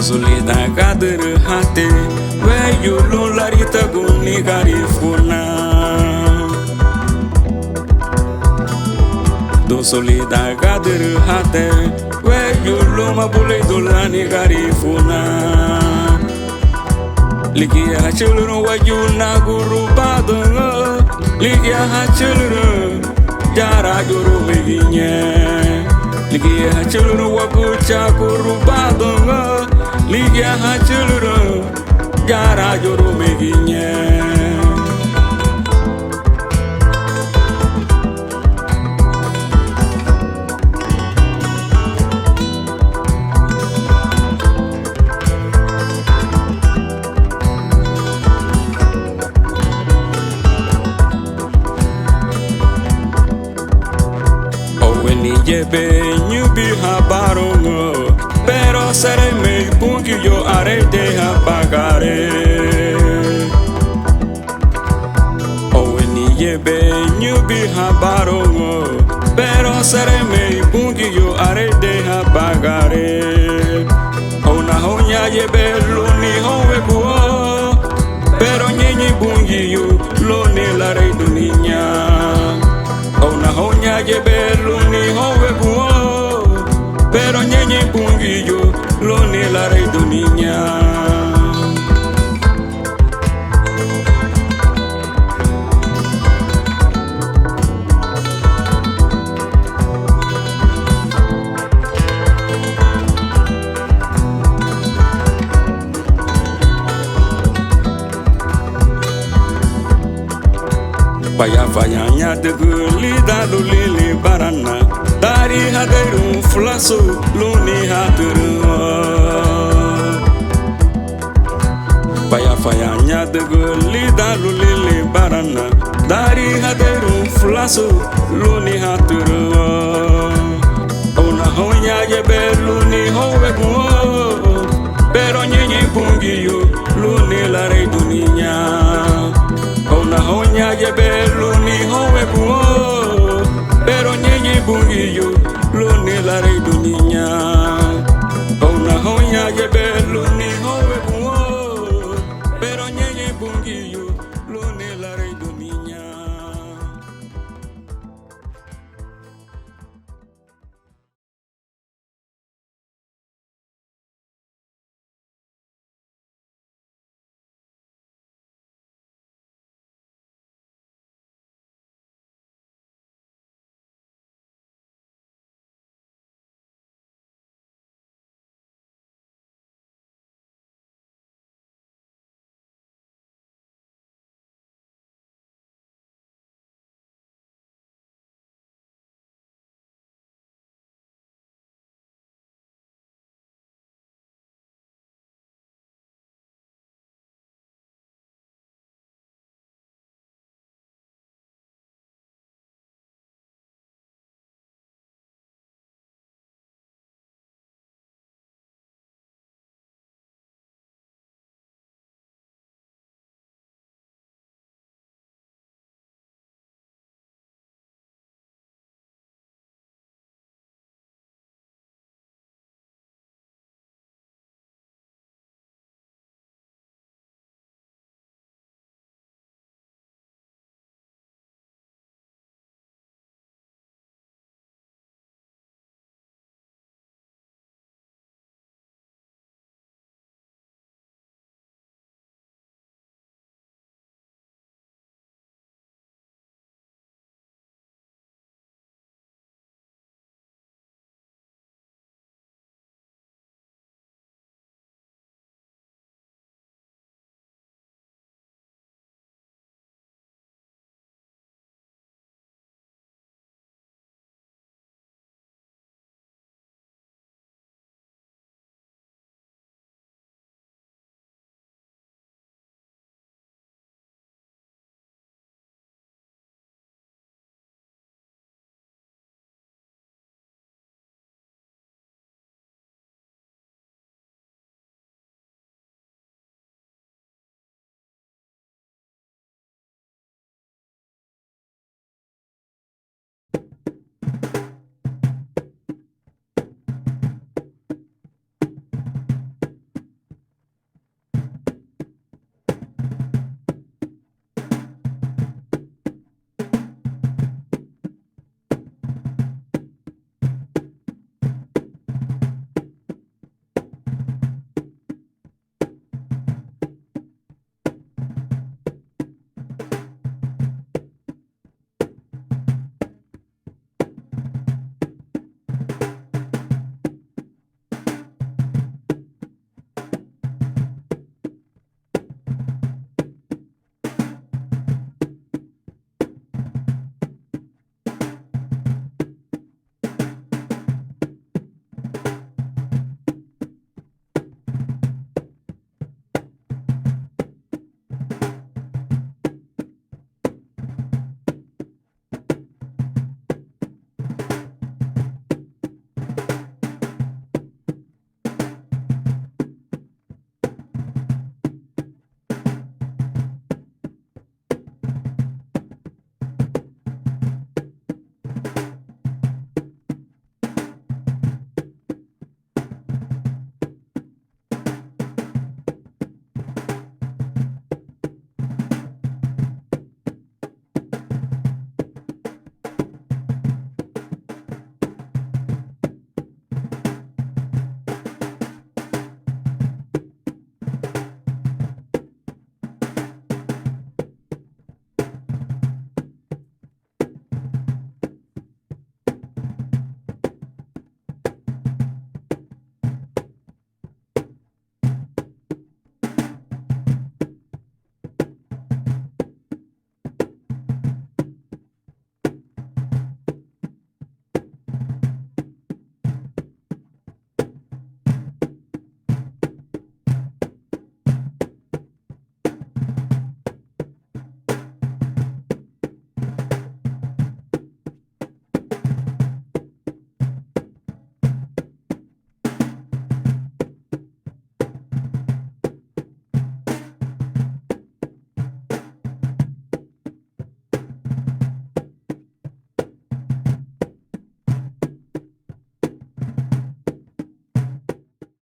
Dusu lidan gaduru hati, where you lo larita guni garifuna. Dusu lidan gaduru hati, where you lo mabule dolani garifuna. Ligia hachulun wajuna guru badunga, ligia hachulun jara juru meginye. Ligia hachulun wagucha guru badunga, ligia hachulun jara juru meginye. Yebe nyubi habarongo, pero seré me pungi yo haré de apagare. Oweni yebe nyubi habarongo, pero seré me pungi yo haré de apagare. Ona honya yebe loni howe kuo, pero nyenyi bungi yo loni la rey dunia. Ona honya yebe loni howe kuo, pero nyenye bungi yo loni la rey dunia. Paya fayanya de lidan luli barana, dari hadaru flaso luni haturu. Paya fayanya de lidan luli barana, dari hadaru flaso luni haturu.